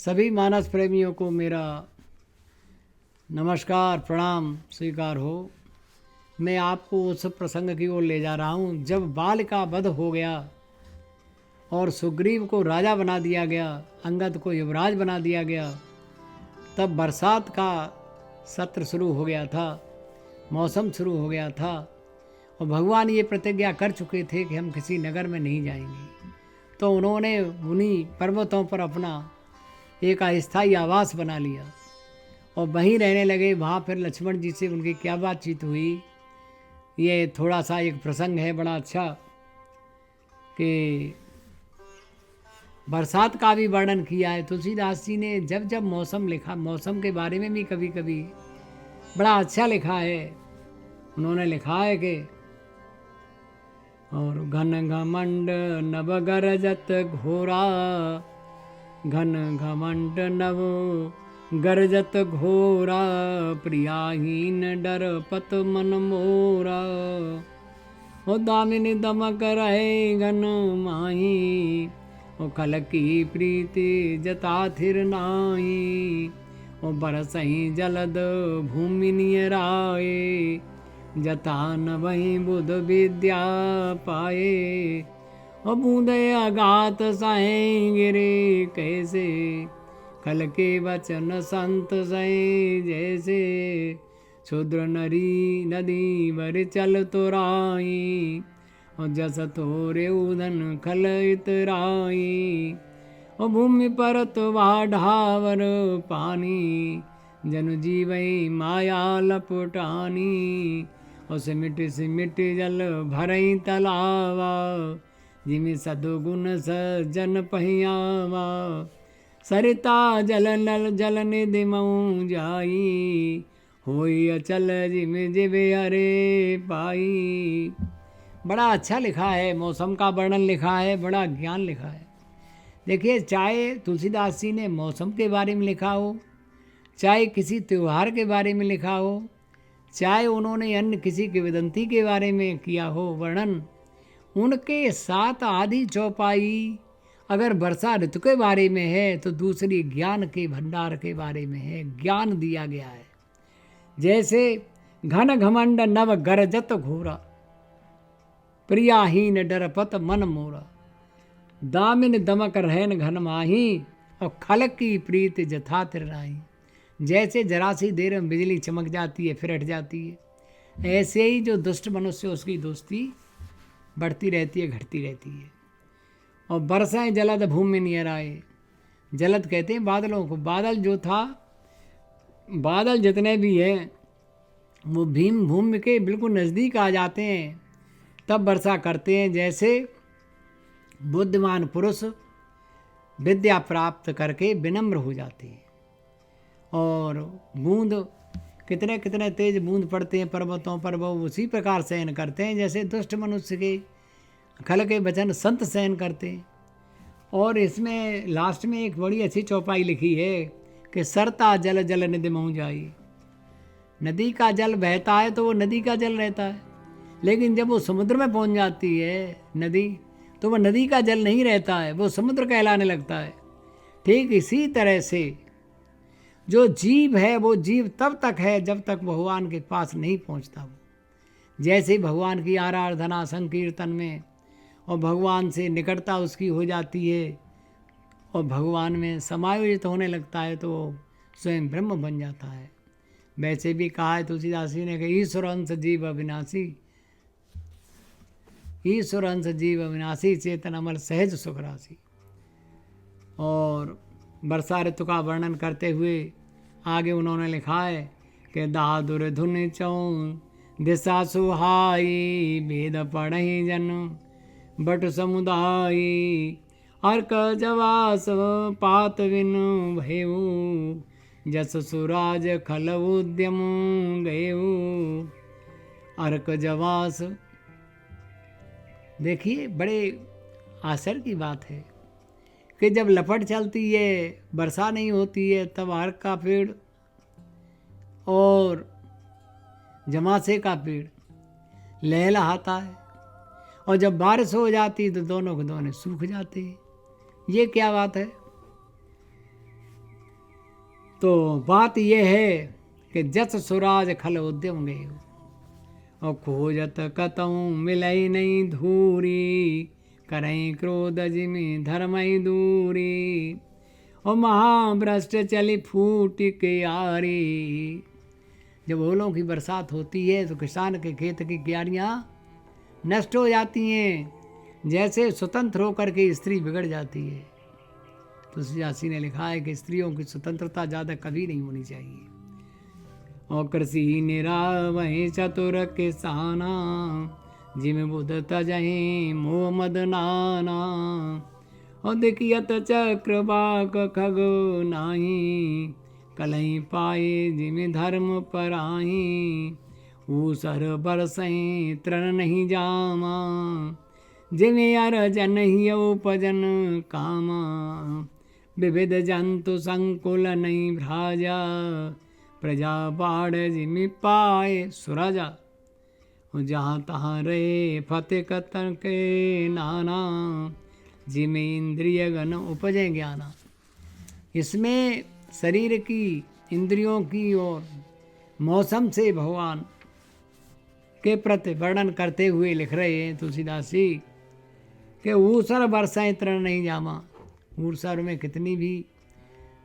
सभी मानस प्रेमियों को मेरा नमस्कार प्रणाम स्वीकार हो। मैं आपको उस प्रसंग की ओर ले जा रहा हूँ जब बाल का वध हो गया और सुग्रीव को राजा बना दिया गया, अंगद को युवराज बना दिया गया। तब बरसात का सत्र शुरू हो गया था, मौसम शुरू हो गया था और भगवान ये प्रतिज्ञा कर चुके थे कि हम किसी नगर में नहीं जाएंगे। तो उन्होंने उन्हीं पर्वतों पर अपना एक अस्थायी आवास बना लिया और वहीं रहने लगे। वहाँ फिर लक्ष्मण जी से उनकी क्या बातचीत हुई, ये थोड़ा सा एक प्रसंग है बड़ा अच्छा कि बरसात का भी वर्णन किया है तुलसीदास जी ने। जब जब मौसम लिखा, मौसम के बारे में भी कभी कभी बड़ा अच्छा लिखा है। उन्होंने लिखा है कि और घन घमंड नव गरजत घोरा, घन घमंड नव गरजत घोरा, प्रियाहीन डर पत मन मोरा। हो दामिनी दमक रहे घन माही, ओ कल की प्रीति जता थिर नाही। ओ बरसही जलद भूमि नियराए, जता न वही बुध विद्या पाए। ओ बूंदे अगात साए गिरे कैसे, कल के वचन संत सहे जैसे। क्षुद्र नरी नदी वर चल तुराई, और जस तोरे उदन खल इतराई। और भूमि परत ढावर पानी, जन जीवई माया लपटानी। और सिमिट जल भरई तलावा, जिमि सदगुण सजन पहियावा। सरिता जल नल जल निधि मऊ जाई, होई अचल जिमि जिवे हरे पाई। बड़ा अच्छा लिखा है, मौसम का वर्णन लिखा है, बड़ा ज्ञान लिखा है। देखिए, चाहे तुलसीदास जी ने मौसम के बारे में लिखा हो, चाहे किसी त्यौहार के बारे में लिखा हो, चाहे उन्होंने अन्य किसी किंवदंती के बारे में किया हो वर्णन, उनके साथ आधी चौपाई अगर वर्षा ऋतु के बारे में है तो दूसरी ज्ञान के भंडार के बारे में है। ज्ञान दिया गया है। जैसे घन घमंड नव गरजत घोरा, प्रियाहीन डरपत मन मोरा। दामिन दमक रहन घन माही, और खलक की प्रीत जथा तिराही। जैसे जरा सी देर में बिजली चमक जाती है फिर हट जाती है, ऐसे ही जो दुष्ट मनुष्य उसकी दोस्ती बढ़ती रहती है, घटती रहती है। और बरसाएं जलद भूमि नियर आए, जलद कहते हैं बादलों को। बादल जो था, बादल जितने भी हैं वो भूमि के बिल्कुल नज़दीक आ जाते हैं तब वर्षा करते हैं। जैसे बुद्धिमान पुरुष विद्या प्राप्त करके विनम्र हो जाते हैं और बूंद कितने कितने तेज बूंद पड़ते हैं पर्वतों पर, वो उसी प्रकार सहन करते हैं जैसे दुष्ट मनुष्य के खल के वचन संत सहन करते हैं। और इसमें लास्ट में एक बड़ी अच्छी चौपाई लिखी है कि सरता जल जल निधि महु जाई। नदी का जल बहता है तो वो नदी का जल रहता है, लेकिन जब वो समुद्र में पहुंच जाती है नदी, तो वह नदी का जल नहीं रहता है, वो समुद्र कहलाने लगता है। ठीक इसी तरह से जो जीव है वो जीव तब तक है जब तक भगवान के पास नहीं पहुंचता। वो जैसे भगवान की आराधना संकीर्तन में और भगवान से निकटता उसकी हो जाती है और भगवान में समायोजित होने लगता है तो वो स्वयं ब्रह्म बन जाता है। वैसे भी कहा है तुलसीदास जी ने कि ईश्वर अंश जीव अविनाशी, ईश्वर अंश जीव अविनाशी, चेतन अमल सहज सुख राशि। और वर्षा ऋतु का वर्णन करते हुए आगे उन्होंने लिखा है कि दादुर धुन चौं दिशा सुहाई, वेद पढ़हि जन बट समुदायी। अर्क जवास पात विन भयऊ, जस सुराज खल उद्यम गयऊ। अर्क जवास, देखिए बड़े आश्चर्य की बात है कि जब लपट चलती है, वर्षा नहीं होती है, तब अर्क का पेड़ और जमासे का पेड़ लहलहाता है, और जब बारिश हो जाती तो दोनों के दोनों सूख जाते हैं। ये क्या बात है? तो बात यह है कि जस सुराज खल उद्यम गए और खोजत कतऊँ मिलई नहीं धूरी, करें क्रोध जिमि धर्मई दूरी, और महाभ्रष्ट चली फूट के आरी। जब ओलों की बरसात होती है तो किसान के खेत की क्यारियाँ नष्ट हो जाती हैं, जैसे स्वतंत्र होकर के स्त्री बिगड़ जाती है। तुलसीदास जी ने लिखा है कि स्त्रियों की स्वतंत्रता ज़्यादा कभी नहीं होनी चाहिए। और कृषि निरावहि चतुर किसाना, जिम बुध तजहि मोह मद नाना, और दिकियत चक्र बाक खग नाही, कलई पाए जिम धर्म पराही, ऊसर बरसई तृण नहीं जामा, जिमे अर जन ही उपजन कामा, विविध जंतु संकुल नहीं भ्राजा, प्रजा बाढ़ जिमि पाए सुराजा, जहाँ तहाँ रहे फतेह कतन के नाना, जिमे इंद्रिय गण उपजे ज्ञाना। इसमें शरीर की, इंद्रियों की और मौसम से भगवान के प्रति वर्णन करते हुए लिख रहे हैं तुलसीदास जी कि ऊसर बरसाएं तृण नहीं जामा। ऊसर में कितनी भी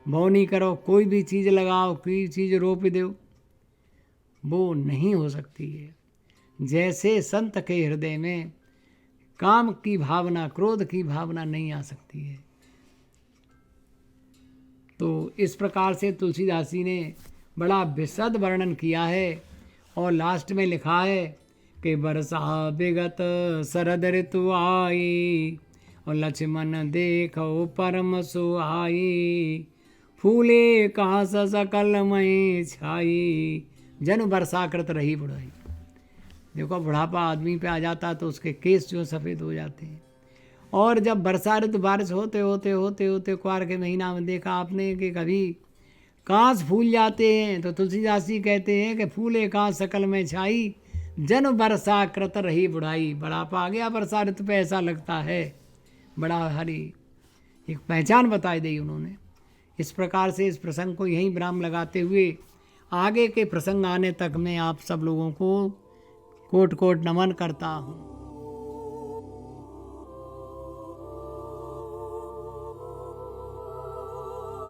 बोनी करो, कोई भी चीज़ लगाओ, कोई चीज़ रोप दो, वो नहीं हो सकती है। जैसे संत के हृदय में काम की भावना, क्रोध की भावना नहीं आ सकती है। तो इस प्रकार से तुलसीदास जी ने बड़ा विशद वर्णन किया है और लास्ट में लिखा है कि बरसा विगत शरद ऋतु आई, और लक्ष्मण देखो परम सुहाई, फूले कहाँ सकल मई छाई, जन वर्षाकृत रही बुढ़ाई। देखो बुढ़ापा आदमी पे आ जाता तो उसके केस जो सफ़ेद हो जाते हैं। और जब बरसा ऋतु बारिश होते होते होते होते कुआर के महीना में देखा आपने कि कभी कांस फूल जाते हैं, तो तुलसीदास जी कहते हैं कि फूले कांस सकल में छाई, जन वर्षा कृत रही बुढ़ाई। बुढ़ापा आ गया बरसा ऋतु पे, ऐसा लगता है बड़ा हरी एक पहचान बताई दी उन्होंने। इस प्रकार से इस प्रसंग को यहीं विराम लगाते हुए आगे के प्रसंग आने तक मैं आप सब लोगों को कोट कोट नमन करता हूँ।